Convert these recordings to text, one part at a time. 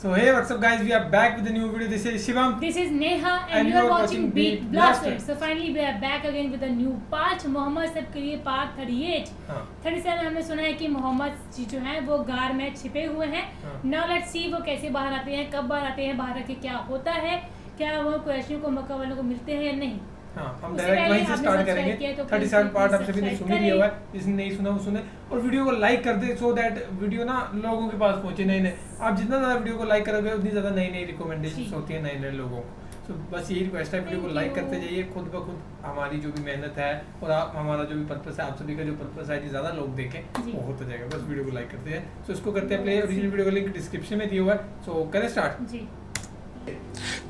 So hey, what's up guys, we are back with a new video. This is Shivam. This is Neha and you are watching Beat Blaster. So finally we are back again with a new part. Mohammad सब के लिए part 38 37 हमने सुना है कि मोहम्मद जी जो हैं वो गार में छिपे हुए हैं. Now let's see वो कैसे बाहर आते हैं, कब बाहर आते हैं, बाहर आके क्या होता है, क्या वो कुरैशियों को मक्का वालों को मिलते हैं या नहीं. हम डायरेक्ट वहीं से स्टार्ट करेंगे. 37 पार्ट आप सभी ने सुन लिया हुआ है, जिसने नहीं सुना वो सुने और वीडियो को लाइक कर दे सो दैट वीडियो ना लोगों के पास पहुंचे. नए आप जितना ज़्यादा वीडियो को लाइक करोगे उतनी ज़्यादा नई रिकमेंडेशंस होती है नए लोगों को. तो बस यही रिक्वेस्ट है, वीडियो को लाइक करते जाइए. खुद ब खुद हमारी जो भी मेहनत है और हमारा जो भी पर्पस है, आप सभी का जो पर्पस है कि ज़्यादा लोग देखें वो होता जाएगा. बस वीडियो को लाइक करते हैं. सो इसको करते हैं प्ले. ओरिजिनल वीडियो का लिंक डिस्क्रिप्शन में दिया हुआ है. सो करें स्टार्ट.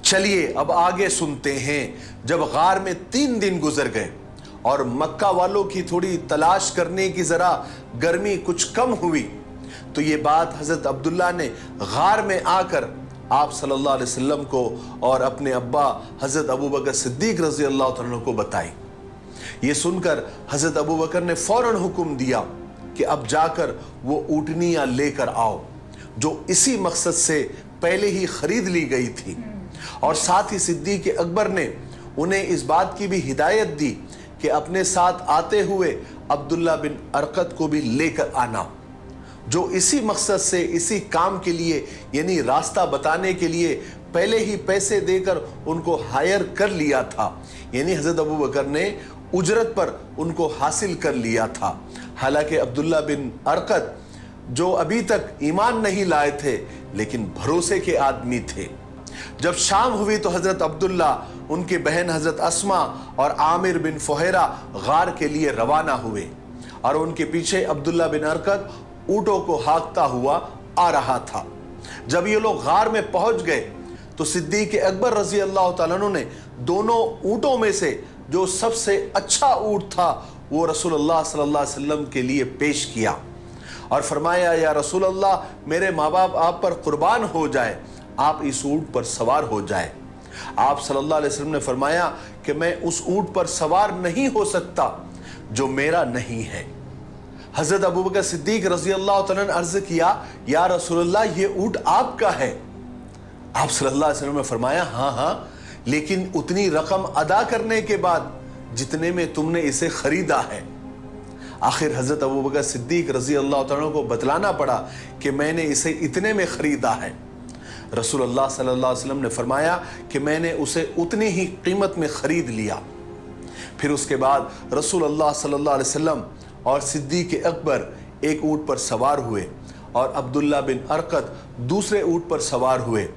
चलिए अब आगे सुनते हैं. जब गार में 3 दिन गुजर गए और मक्का वालों की थोड़ी तलाश करने की जरा गर्मी कुछ कम हुई तो ये बात हजरत अब्दुल्ला ने गार में आकर आप सल्लल्लाहु अलैहि वसल्लम को और अपने अब्बा हजरत अबू बकर सिद्दीक रजी अल्लाह तआला अन्हु को बताई. ये सुनकर हजरत अबू बकर ने फौरन हुक्म दिया कि अब जाकर वो ऊँटनियाँ लेकर आओ जो इसी मकसद से पहले ही खरीद ली गई थी. और साथ ही सिद्दीक अकबर ने उन्हें इस बात की भी हिदायत दी कि अपने साथ आते हुए अब्दुल्ला बिन अरकत को भी लेकर आना जो इसी मकसद से इसी काम के लिए यानी रास्ता बताने के लिए पहले ही पैसे देकर उनको हायर कर लिया था. यानी हजरत अबू बकर ने उजरत पर उनको हासिल कर लिया था. हालांकि अब्दुल्ला बिन अरकत जो अभी तक ईमान नहीं लाए थे लेकिन भरोसे के आदमी थे. जब शाम हुई तो हजरत अब्दुल्ला, उनकी बहन हजरत अस्मा और आमिर बिन फुहैरा गार के लिए रवाना हुए और उनके पीछे अब्दुल्ला बिन अरकत ऊँटों को हाँकता हुआ आ रहा था. जब ये लोग गार में पहुंच गए तो सिद्दीक अकबर रजी अल्लाह तआला अन्हु ने दोनों ऊँटों में से जो सबसे अच्छा ऊँट था वो रसूलुल्लाह सल्लल्लाहु अलैहि वसल्लम के लिए पेश किया और फरमाया, या रसूलल्लाह, मेरे माँ बाप आप पर कुर्बान हो जाए, आप इस ऊँट पर सवार हो जाए. आप सल्लल्लाहु अलैहि वसल्लम ने फरमाया कि मैं उस ऊँट पर सवार नहीं हो सकता जो मेरा नहीं है. हजरत अबू बकर सिद्दीक रजी अल्लाह तआला ने अर्ज किया, या रसूलल्लाह, ये ऊँट आपका है. आप सल्लल्लाहु अलैहि वसल्लम ने फरमाया, हाँ, लेकिन उतनी रकम अदा करने के बाद जितने में तुमने इसे खरीदा है. आखिर हजरत अबू बकर सिद्दीक रजी अल्लाह तआला को बतलाना पड़ा कि मैंने इसे इतने में खरीदा है. रसूलुल्लाह सल्लल्लाहु अलैहि वसल्लम ने फरमाया कि मैंने उसे उतनी ही कीमत में खरीद लिया. फिर उसके बाद रसूलुल्लाह सल्लल्लाहु अलैहि वसल्लम और सिद्दीक अकबर एक ऊँट पर सवार हुए और अब्दुल्ला बिन अरकत दूसरे ऊँट पर सवार हुए.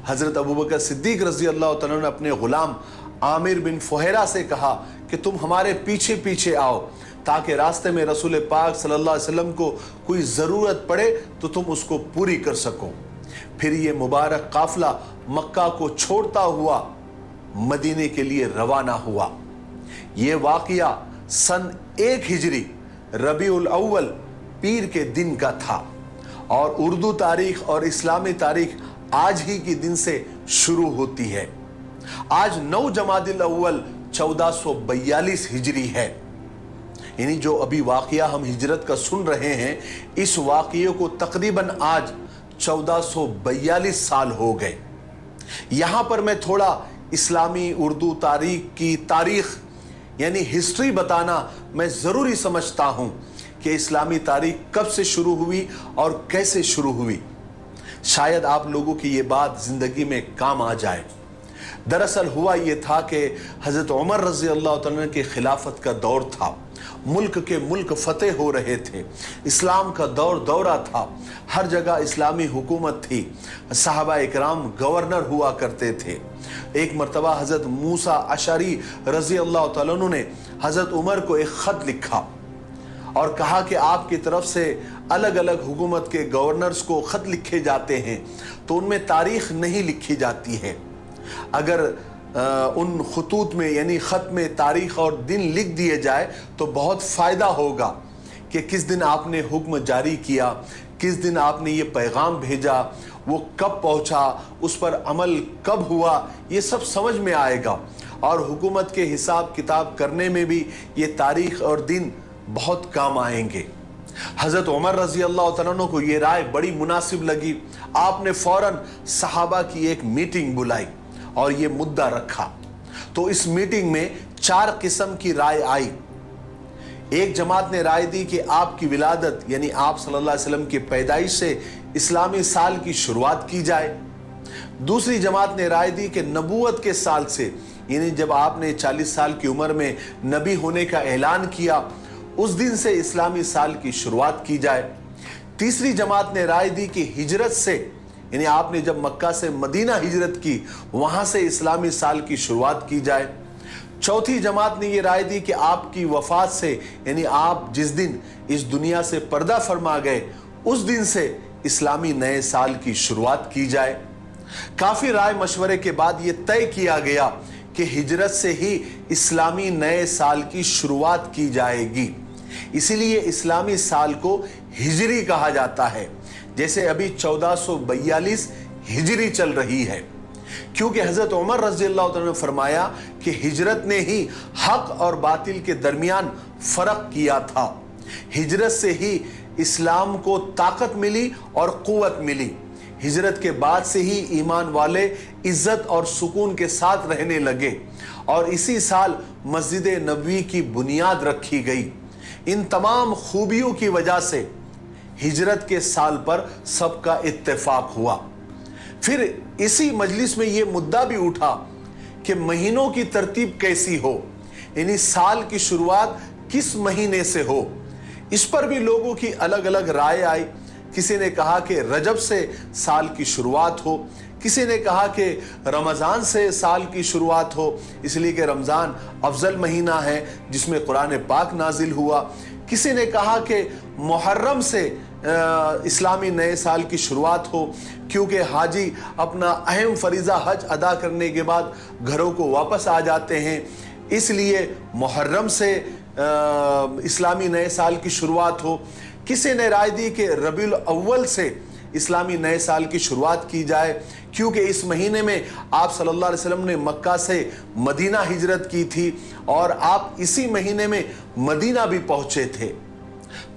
हजरत अबू बकर सिद्दीक रजी अल्लाह तआला ने अपने गुलाम आमिर बिन फुहैरा से कहा कि तुम हमारे पीछे पीछे आओ ताकि रास्ते में रसूल पाक सल्लल्लाहु अलैहि वसल्लम को कोई ज़रूरत पड़े तो तुम उसको पूरी कर सको. फिर ये मुबारक काफिला मक्का को छोड़ता हुआ मदीने के लिए रवाना हुआ. ये वाक़या सन 1 हिजरी रबीउल अव्वल पीर के दिन का था और उर्दू तारीख और इस्लामी तारीख आज ही के दिन से शुरू होती है. आज 9 जमादिल अव्वल 1442 हिजरी है. यानी जो अभी वाक़या हम हिजरत का सुन रहे हैं इस वाक़ये को तकरीबन आज 1442 साल हो गए. यहाँ पर मैं थोड़ा इस्लामी उर्दू तारीख की तारीख यानी हिस्ट्री बताना मैं ज़रूरी समझता हूँ कि इस्लामी तारीख कब से शुरू हुई और कैसे शुरू हुई. शायद आप लोगों की ये बात ज़िंदगी में काम आ जाए. दरअसल हुआ ये था कि हज़रत उमर रज़ी अल्लाह तआला के खिलाफत का दौर था. मुल्क के मुल्क फतेह हो रहे थे. इस्लाम का दौरा था. हर जगह इस्लामी हुकूमत थी. सहाबा इकराम गवर्नर हुआ करते थे. एक मरतबा हज़रत मूसा अशरी रज़ी अल्लाह तआला अन्हु ने हज़रत उमर को एक ख़त लिखा और कहा कि आपकी तरफ से अलग अलग हुकूमत के गवर्नर्स को ख़त लिखे जाते हैं तो उनमें तारीख़ नहीं लिखी जाती है. अगर उन खतूत में यानी ख़त में तारीख़ और दिन लिख दिए जाए तो बहुत फ़ायदा होगा कि किस दिन आपने हुक्म जारी किया, किस दिन आपने ये पैगाम भेजा, वो कब पहुंचा, उस पर अमल कब हुआ, ये सब समझ में आएगा और हुकूमत के हिसाब किताब करने में भी ये तारीख़ और दिन बहुत काम आएंगे. हजरत उमर रजी अल्लाह तआला अन्हु को ये राय बड़ी मुनासिब लगी। आपने फौरन सहाबा की एक मीटिंग बुलाई और ये मुद्दा रखा। तो इस मीटिंग में 4 किस्म की राय आई। एक जमात ने राय दी कि आपकी विलादत यानी आप सल्लल्लाहु अलैहि वसल्लम की पैदाइश से इस्लामी साल की शुरुआत की जाए। दूसरी जमात ने राय दी कि नबूवत के साल से यानी जब आपने 40 साल की उम्र में नबी होने का ऐलान किया उस दिन से इस्लामी साल की शुरुआत की जाए। तीसरी जमात ने राय दी कि हिजरत से यानी आपने जब मक्का से मदीना हिजरत की वहां से इस्लामी साल की शुरुआत की जाए। चौथी जमात ने यह राय दी कि आपकी वफात से यानी आप जिस दिन इस दुनिया से पर्दा फरमा गए उस दिन से इस्लामी नए साल की शुरुआत की जाए। काफी राय मशवरे के बाद यह तय किया गया कि हिजरत से ही इस्लामी नए साल की शुरुआत की जाएगी। इसीलिए इस्लामी साल को हिजरी कहा जाता है। जैसे अभी 1442 हिजरी चल रही है, क्योंकि हजरत उमर रज़ी अल्लाह तआला ने फरमाया कि हिजरत ने ही हक और बातिल के दरमियान फर्क किया था। हिजरत से ही इस्लाम को ताकत मिली और कुव्वत मिली। हिजरत के बाद से ही ईमान वाले इज्जत और सुकून के साथ रहने लगे और इसी साल मस्जिद नबवी की बुनियाद रखी गई। इन तमाम खूबियों की वजह से हिजरत के साल पर सबका इत्तेफाक हुआ। फिर इसी मजलिस में यह मुद्दा भी उठा कि महीनों की तरतीब कैसी हो, यानी साल की शुरुआत किस महीने से हो। इस पर भी लोगों की अलग अलग राय आई। किसी ने कहा कि रजब से साल की शुरुआत हो, किसी ने कहा कि रमज़ान से साल की शुरुआत हो इसलिए कि रमज़ान अफजल महीना है जिसमें कुरान पाक नाजिल हुआ। किसी ने कहा कि मुहर्रम से इस्लामी नए साल की शुरुआत हो क्योंकि हाजी अपना अहम फरीज़ा हज अदा करने के बाद घरों को वापस आ जाते हैं, इसलिए मुहर्रम से इस्लामी नए साल की शुरुआत हो। किसी ने राय दी कि रबीउल अव्वल से इस्लामी नए साल की शुरुआत की जाए क्योंकि इस महीने में आप सल्लल्लाहु अलैहि वसल्लम ने मक्का से मदीना हिजरत की थी और आप इसी महीने में मदीना भी पहुंचे थे।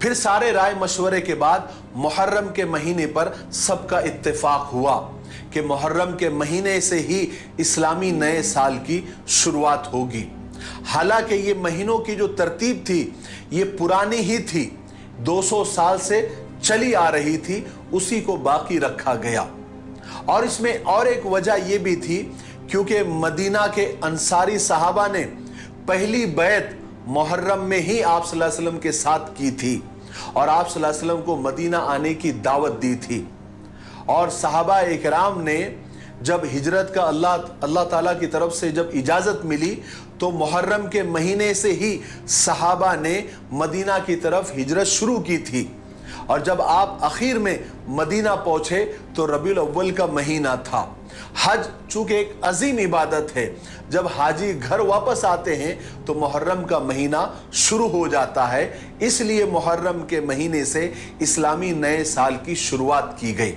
फिर सारे राय मशवरे के बाद मुहर्रम के महीने पर सबका इत्तेफाक हुआ कि मुहर्रम के महीने से ही इस्लामी नए साल की शुरुआत होगी। हालांकि ये महीनों की जो तरतीब थी ये पुरानी ही थी, 200 साल से चली आ रही थी, उसी को बाकी रखा गया। और इसमें और एक वजह यह भी थी क्योंकि मदीना के अंसारी सहाबा ने पहली बैत मुहर्रम में ही आप सल्लल्लाहु अलैहि वसल्लम के साथ की थी और आप सल्लल्लाहु अलैहि वसल्लम को मदीना आने की दावत दी थी। और सहाबा इकराम ने जब हिजरत का अल्लाह ताला की तरफ से जब इजाज़त मिली तो मुहर्रम के महीने से ही सहाबा ने मदीना की तरफ हिजरत शुरू की थी। और जब आप आखिर में मदीना पहुंचे तो रबीउल अव्वल का महीना था। हज चूंकि एक अजीम इबादत है, जब हाजी घर वापस आते हैं तो मुहर्रम का महीना शुरू हो जाता है, इसलिए मुहर्रम के महीने से इस्लामी नए साल की शुरुआत की गई।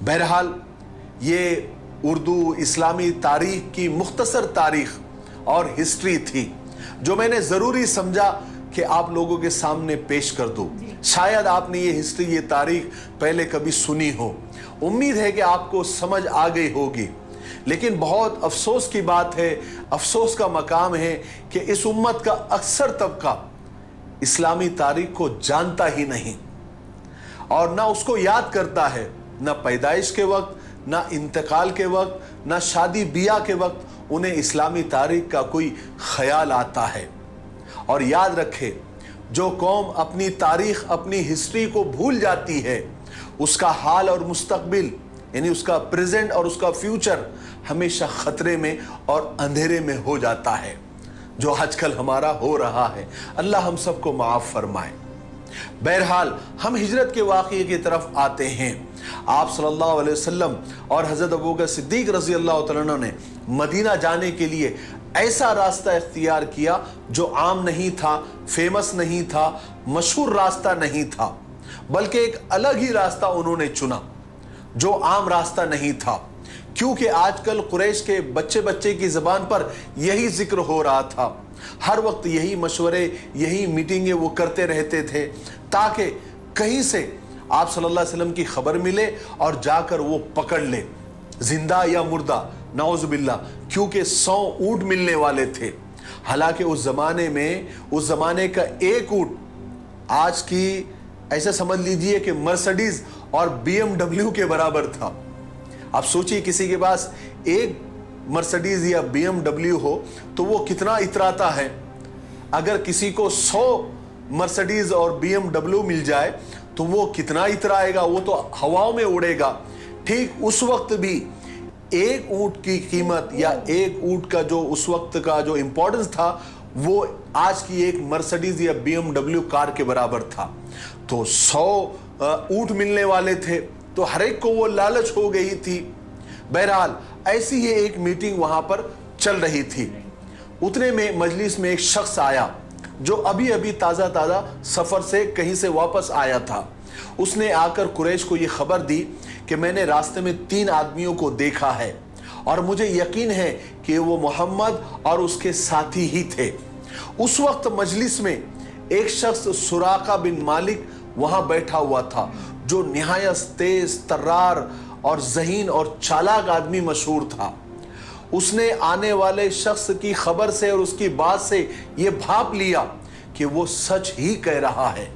बहरहाल ये उर्दू इस्लामी तारीख की मुख्तसर तारीख और हिस्ट्री थी जो मैंने ज़रूरी समझा कि आप लोगों के सामने पेश कर दूं। शायद आपने ये हिस्ट्री, ये तारीख पहले कभी सुनी हो, उम्मीद है कि आपको समझ आ गई होगी। लेकिन बहुत अफसोस की बात है, अफसोस का मकाम है कि इस उम्मत का अक्सर तबका इस्लामी तारीख को जानता ही नहीं और ना उसको याद करता है, ना पैदाइश के वक्त, ना इंतकाल के वक्त, ना शादी बियाह के वक्त उन्हें इस्लामी तारीख का कोई ख्याल आता है। और याद रखे, जो कौम अपनी तारीख, अपनी हिस्ट्री को भूल जाती है उसका हाल और मुस्तकबिल यानी उसका प्रेजेंट और उसका फ्यूचर हमेशा खतरे में और अंधेरे में हो जाता है, जो आजकल हमारा हो रहा है। अल्लाह हम सबको माफ फरमाए। बहरहाल हम हिजरत के वाक़ये की तरफ आते हैं। आप सल्लल्लाहु अलैहि वसल्लम और हज़रत अबू बकर सिद्दीक़ रज़ी अल्लाह तआला अन्हु ने मदीना जाने के लिए ऐसा रास्ता इख्तियार किया जो आम नहीं था, फेमस नहीं था, मशहूर रास्ता नहीं था, बल्कि एक अलग ही रास्ता उन्होंने चुना जो आम रास्ता नहीं था। क्योंकि आजकल कुरैश के बच्चे बच्चे की ज़बान पर यही जिक्र हो रहा था, हर वक्त यही मशवरे, यही मीटिंगें वो करते रहते थे ताकि कहीं से आप सल्लल्लाहु अलैहि वसल्लम की खबर मिले और जाकर वो पकड़ ले, जिंदा या मुर्दा, नाउज़ुबिल्लाह, क्योंकि 100 ऊँट मिलने वाले थे। हालांकि उस ज़माने में, उस ज़माने का एक ऊँट आज की ऐसा समझ लीजिए कि मर्सिडीज और BMW के बराबर था। आप सोचिए किसी के पास एक मर्सिडीज या BMW हो तो वो कितना इतराता है। अगर किसी को 100 मर्सिडीज और BMW मिल जाए तो वो कितना इतराएगा, वो तो हवाओं में उड़ेगा। ठीक उस वक्त भी एक ऊँट की कीमत या एक ऊँट का जो उस वक्त का जो इंपॉर्टेंस था वो आज की एक मर्सिडीज या BMW कार के बराबर था। तो 100 ऊँट मिलने वाले थे तो हर एक को वो लालच हो गई थी। बहरहाल ऐसी ही एक मीटिंग वहां पर चल रही थी। उतने में मजलिस में एक शख्स आया जो अभी अभी ताज़ा ताज़ा सफ़र से कहीं से वापस आया था। उसने आकर कुरैश को ये खबर दी कि मैंने रास्ते में 3 आदमियों को देखा है और मुझे यकीन है कि वो मोहम्मद और उसके साथी ही थे। उस वक्त मजलिस में एक शख्स सुराका बिन मालिक वहां बैठा हुआ था जो निहायत तेज तर्रार और ज़हीन और चालाक आदमी मशहूर था। उसने आने वाले शख्स की खबर से और उसकी बात से ये भाप लिया कि वो सच ही कह रहा है।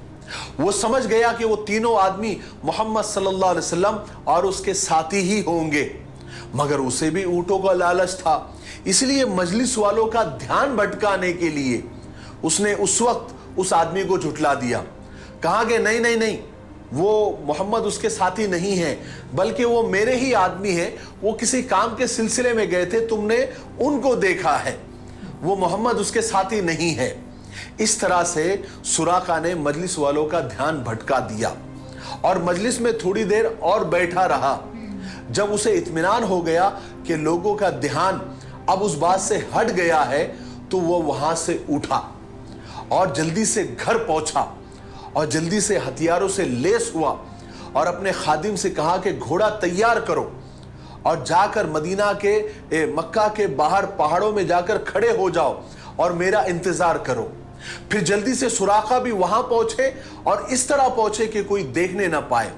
वो समझ गया कि वो तीनों आदमी मोहम्मद सल्लल्लाहु अलैहि वसल्लम और उसके साथी ही होंगे, मगर उसे भी ऊँटों का लालच था। इसलिए मजलिस वालों का ध्यान भटकाने के लिए उसने उस वक्त उस आदमी को झुठला दिया। कहा कि नहीं नहीं नहीं, वो मोहम्मद उसके साथी नहीं है, बल्कि वो मेरे ही आदमी हैं, वो किसी काम के सिलसिले में गए थे, तुमने उनको देखा है, वो मोहम्मद उसके साथी नहीं है। इस तरह से सुराका ने मजलिस वालों का ध्यान भटका दिया और मजलिस में थोड़ी देर और बैठा रहा। जब उसे इत्मीनान हो गया कि लोगों का ध्यान अब उस बात से हट गया है तो वो वहां से उठा और जल्दी से घर पहुंचा और जल्दी से हथियारों से लेस हुआ और अपने खादिम से कहा कि घोड़ा तैयार करो और जाकर मदीना के मक्का के बाहर पहाड़ों में जाकर खड़े हो जाओ और मेरा इंतजार करो। फिर जल्दी से सुराका भी वहां पहुंचे और इस तरह पहुंचे कि कोई देखने ना पाए।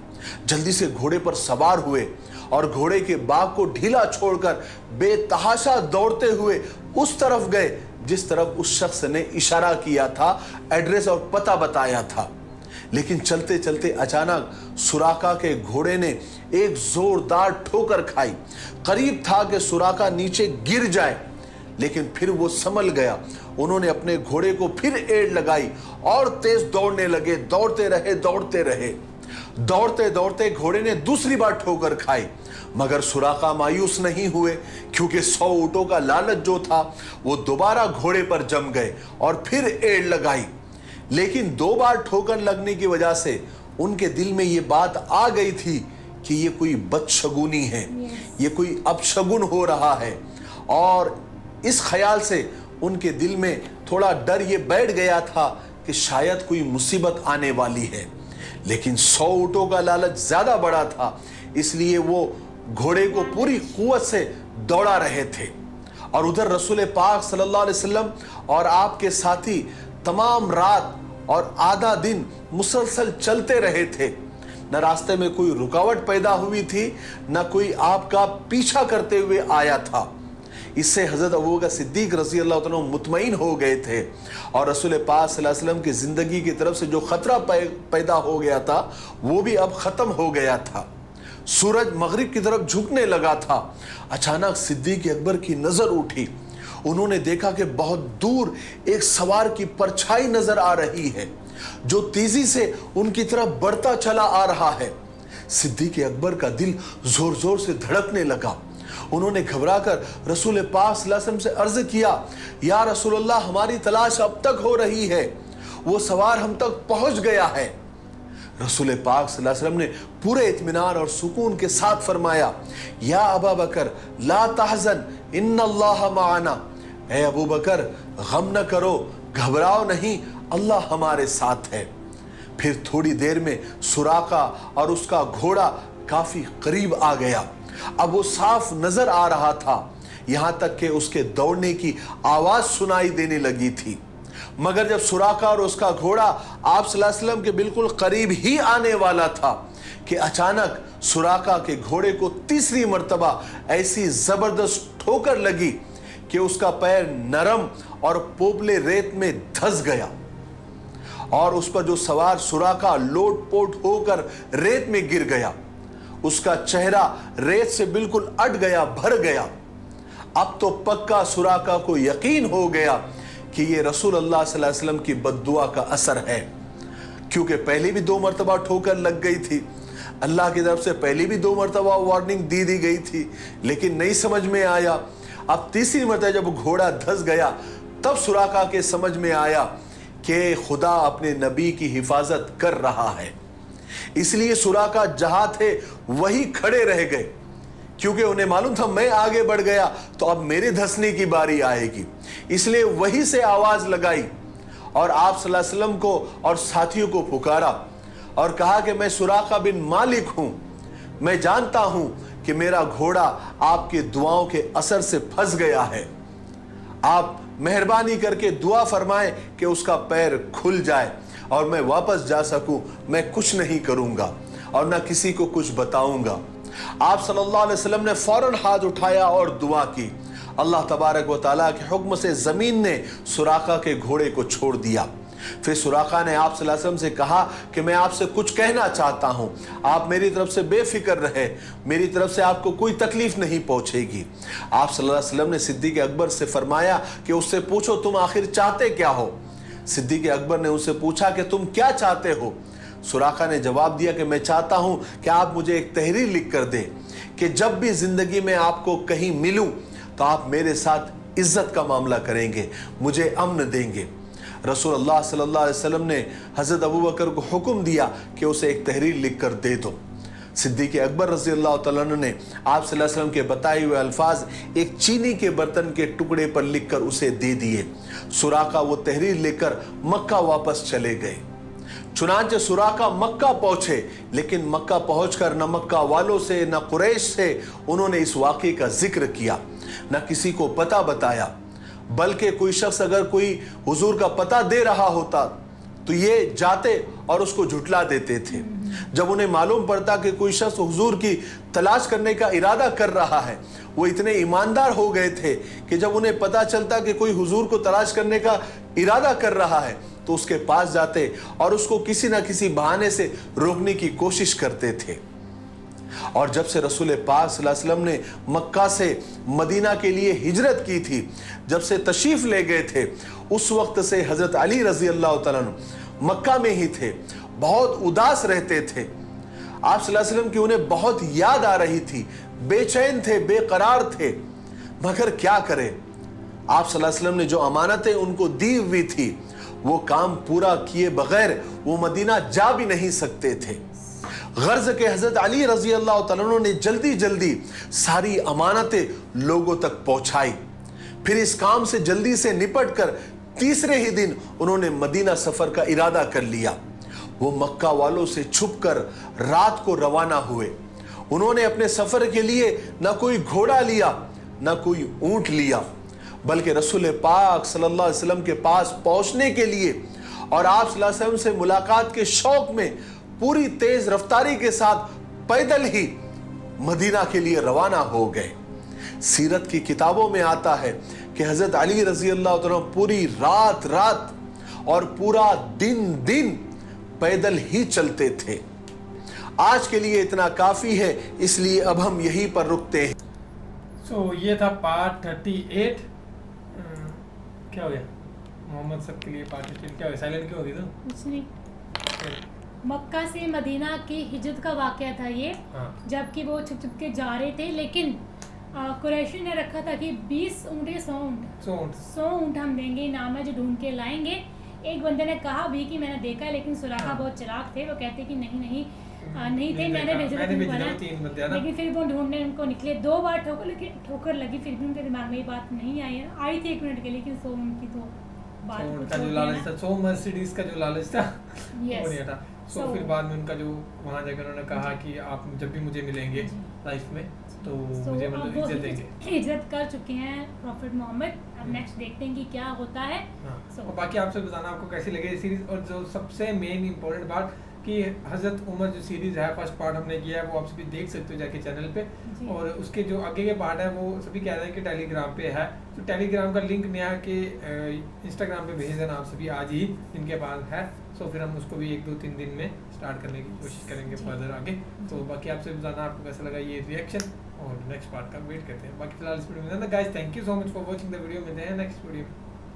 जल्दी से घोड़े पर सवार हुए और घोड़े के बाग को ढीला छोड़कर बेतहाशा दौड़ते हुए उस तरफ गए जिस तरफ उस शख्स ने इशारा किया था, एड्रेस और पता बताया था। लेकिन चलते चलते अचानक सुराका के घोड़े ने एक जोरदार ठोकर खाई। करीब था कि सुराका नीचे गिर जाए, लेकिन फिर वो संभल गया। उन्होंने अपने घोड़े को फिर एड़ लगाई और तेज दौड़ने लगे। दौड़ते रहे। दौड़ते दौड़ते घोड़े ने दूसरी बार ठोकर खाई, मगर सुराका मायूस नहीं हुए, क्योंकि 100 ऊँटों का लालच जो था वो दोबारा घोड़े पर जम गए और फिर एड़ लगाई। लेकिन 2 बार ठोकर लगने की वजह से उनके दिल में ये बात आ गई थी कि ये कोई बदशगुनी है, ये कोई अपशगुन हो रहा है, और इस ख्याल से उनके दिल में थोड़ा डर ये बैठ गया था कि शायद कोई मुसीबत आने वाली है। लेकिन 100 ऊँटों का लालच ज्यादा बड़ा था, इसलिए वो घोड़े को पूरी कुव्वत से दौड़ा रहे थे। और उधर रसूल पाक सल्लल्लाहु अलैहि वसल्लम और आपके साथी तमाम रात और आधा दिन मुसलसल चलते रहे थे। न रास्ते में कोई रुकावट पैदा हुई थी, न कोई आपका पीछा करते हुए आया था। इससे हजरत अबू बकर सिद्दीक रज़ी अल्लाह तआला मुतमईन हो गए थे और रसूल पाक सल्लल्लाहु अलैहि वसल्लम की जिंदगी की तरफ से जो खतरा पैदा हो गया था वो भी अब खत्म हो गया था। सूरज मगरिब की तरफ झुकने लगा था। अचानक सिद्दीक अकबर की नजर उठी। उन्होंने देखा कि बहुत दूर एक सवार की परछाई नजर आ रही है जो तेजी से उनकी तरफ बढ़ता चला आ रहा है। सिद्दीक अकबर का दिल जोर जोर से धड़कने लगा। उन्होंने घबराकर रसूल पाक सल्लल्लाहु अलैहि वसल्लम से अर्ज किया, या रसूलल्लाह, हमारी तलाश अब तक हो रही है, वो सवार हम तक पहुंच गया है। रसूल पाक सल्लल्लाहु अलैहि वसल्लम ने पूरे इत्मीनान और सुकून के साथ फरमाया, या अबा बकर ला तहज़न इन्नल्लाह माअना, ए अबू बकर गम न करो, घबराओ नहीं, अल्लाह हमारे साथ है। फिर थोड़ी देर में सुराका और उसका घोड़ा काफी करीब आ गया अब वो साफ नजर आ रहा था, यहां तक कि उसके दौड़ने की आवाज सुनाई देने लगी थी। मगर जब सुराका और उसका घोड़ा आप सल्लल्लाहु अलैहि वसल्लम के बिल्कुल करीब ही आने वाला था कि अचानक सुराका के घोड़े को तीसरी मर्तबा ऐसी जबरदस्त ठोकर लगी कि उसका पैर नरम और पोपले रेत में धंस गया और उस पर जो सवार सुराका लोटपोट होकर रेत में गिर गया। उसका चेहरा रेत से बिल्कुल अट गया, भर गया। अब तो पक्का सुराका को यकीन हो गया कि ये रसूल अल्लाह सल्लल्लाहु अलैहि वसल्लम की बद्दुआ का असर है, क्योंकि पहले भी 2 मर्तबा ठोकर लग गई थी। अल्लाह की तरफ से पहले भी 2 मर्तबा वार्निंग दी गई थी, लेकिन नहीं समझ में आया। अब तीसरी मर्तबा जब घोड़ा धंस गया तब सुराका के समझ में आया कि खुदा अपने नबी की हिफाजत कर रहा है। इसलिए सुराका जहां थे वही खड़े रह गए, क्योंकि उन्हें मालूम था मैं आगे बढ़ गया तो अब मेरे धंसने की बारी आएगी। इसलिए वही से आवाज लगाई और आप सल्लल्लाहु अलैहि वसल्लम को और साथियों को पुकारा और कहा कि मैं सुराका बिन मालिक हूं, मैं जानता हूं कि मेरा घोड़ा आपके दुआओं के असर से फंस गया है। आप मेहरबानी करके दुआ फरमाएं कि उसका पैर खुल जाए और मैं वापस जा सकूं। मैं कुछ नहीं करूंगा और ना किसी को कुछ बताऊंगा। आप सल्लल्लाहु अलैहि वसल्लम ने फौरन हाथ उठाया और दुआ की। अल्लाह तबारक व तआला के हुक्म से जमीन ने सुराका के घोड़े को छोड़ दिया। फिर सुराका ने आप सल्लल्लाहु अलैहि वसल्लम से कहा कि मैं आपसे कुछ कहना चाहता हूं, आप मेरी तरफ से बेफिक्र रहे, मेरी तरफ से आपको कोई तकलीफ नहीं पहुंचेगी। आप सल्लल्लाहु अलैहि वसल्लम ने सिद्दीक़ अकबर से फरमाया कि उससे पूछो तुम आखिर चाहते क्या हो। सिद्दीक़ अकबर ने उससे पूछा कि तुम क्या चाहते हो। सुराका ने जवाब दिया कि मैं चाहता हूं कि आप मुझे एक तहरीर लिख कर दें कि जब भी जिंदगी में आपको कहीं मिलूं तो आप मेरे साथ इज्जत का मामला करेंगे, मुझे अमन देंगे। रसूलुल्लाह सल्लल्लाहु अलैहि वसल्लम ने हजरत अबू बकर को हुक्म दिया कि उसे एक तहरीर लिख कर दे दो। सिद्दीक़ अकबर रज़ी अल्लाह तआला अन्हु ने आप सल्लल्लाहु अलैहि वसल्लम के बताए हुए अल्फाज एक चीनी के बर्तन के टुकड़े पर लिखकर उसे दे दिए। सुराका वो तहरीर लेकर मक्का वापस चले गए। चुनांचे सुराका मक्का पहुंचे, लेकिन मक्का पहुंचकर न मक्का वालों से न कुरैश से उन्होंने इस वाक़े का जिक्र किया, न किसी को पता बताया। बल्कि कोई शख्स अगर कोई हुजूर का पता दे रहा होता तो ये जाते और उसको झुटला देते थे। जब उन्हें मालूम पड़ता कि कोई शख्स हुजूर की तलाश करने का इरादा कर रहा है, वो इतने ईमानदार हो गए थे कि जब उन्हें पता चलता कि कोई हुजूर को तलाश करने का इरादा कर रहा है तो उसके पास जाते और उसको किसी ना किसी बहाने से रोकने की कोशिश करते थे। और जब से रसूल पाक सल्लल्लाहु अलैहि वसल्लम ने मक्का से मदीना के लिए हिजरत की थी, जब से तशरीफ ले गए थे, उस वक्त से हजरत अली रजी अल्लाह तआला अन्हु मक्का में ही थे, बहुत उदास रहते थे। आप सल्लल्लाहु अलैहि वसल्लम की उन्हें बहुत याद आ रही थी, बेचैन थे, बेकरार थे। मगर क्या करें, आप सल्लल्लाहु अलैहि वसल्लम ने जो अमानतें उनको दी हुई थी वो काम पूरा किए बगैर वो मदीना जा भी नहीं सकते थे। गर्ज के हजरत अली रजी अल्लाह तआला अन्हु ने जल्दी जल्दी सारी अमानतें लोगों तक पहुंचाई। फिर इस काम से जल्दी से निपट कर तीसरे ही दिन उन्होंने मदीना सफर का इरादा कर लिया। वो मक्का वालों से छुपकर रात को रवाना हुए। उन्होंने अपने सफर के लिए न कोई घोड़ा लिया न कोई ऊंट लिया, बल्कि रसूल पाक सल्लल्लाहु अलैहि वसल्लम के पास पहुंचने के लिए और आप सल्लल्लाहु अलैहि वसल्लम से मुलाकात के शौक में पूरी तेज रफ्तारी के साथ पैदल ही मदीना के लिए रवाना हो गए। सीरत की किताबों में आता है कि हजरत अली रजी अल्लाह तआला पूरी रात और पूरा दिन पैदल ही चलते थे। आज के लिए इतना काफी है, इसलिए अब हम यहीं पर रुकते हैं। सो ये था पार्ट 38। क्या हो गया मोहम्मद सब के लिए पार्ट 38 क्या हो गया, साइलेंट क्यों हो गई? तो कुछ नहीं, मक्का से मदीना की हिजरत का वाकया था ये। जबकि वो छुप छुप के जा रहे थे, लेकिन कुरैशी ने रखा था कि 20 ऊँट 100 ऊँट हम देंगे इनाम है जो ढूंढ के लाएंगे। एक बंदे ने कहा भी कि मैंने देखा, लेकिन सुराखा बहुत चालाक थे, वो कहते कि नहीं थे, मैंने भेजा था, लेकिन फिर वो ढूंढने उनको निकले। 2 बार ठोकर लगी, फिर भी उनके दिमाग में ये बात नहीं आई थी 1 मिनट के लिए कि 100 ऊँट की तो बात का जो लालच था, 100 मर्सिडीज का जो लालच था वो नहीं था। फिर बाद में उनका जो वहाँ जाकर उन्होंने कहा कि आप जब भी मुझे मिलेंगे लाइफ में, तो So, मुझे अब मतलब वो इज्जत देंगे। हिजरत कर चुके हैं प्रॉफिट मोहम्मद। अब नेक्स्ट देखते हैं कि क्या होता है। हाँ। So, और बाकी आपसे बताना आपको कैसी लगी ये सीरीज, और जो सबसे मेन इंपॉर्टेंट बात कि हज़रत उमर जो सीरीज़ है फर्स्ट पार्ट हमने किया है वो आप सभी देख सकते हो जाके चैनल पे, जी। और उसके जो आगे के पार्ट है वो सभी कह रहे हैं कि टेलीग्राम पे है, तो टेलीग्राम का लिंक नया के इंस्टाग्राम पे भेज देना आप सभी आज ही जिनके पास है। सो फिर हम उसको भी 1-2-3 दिन में स्टार्ट करने की कोशिश करेंगे फर्दर आगे। तो बाकी आपसे बताना आपको कैसा लगा ये रिएक्शन, और नेक्स्ट पार्ट का वेट करते हैं। बाकी फिलहाल इस वीडियो में guys thank you so much for watching the video, मिलते हैं नेक्स्ट वीडियो में।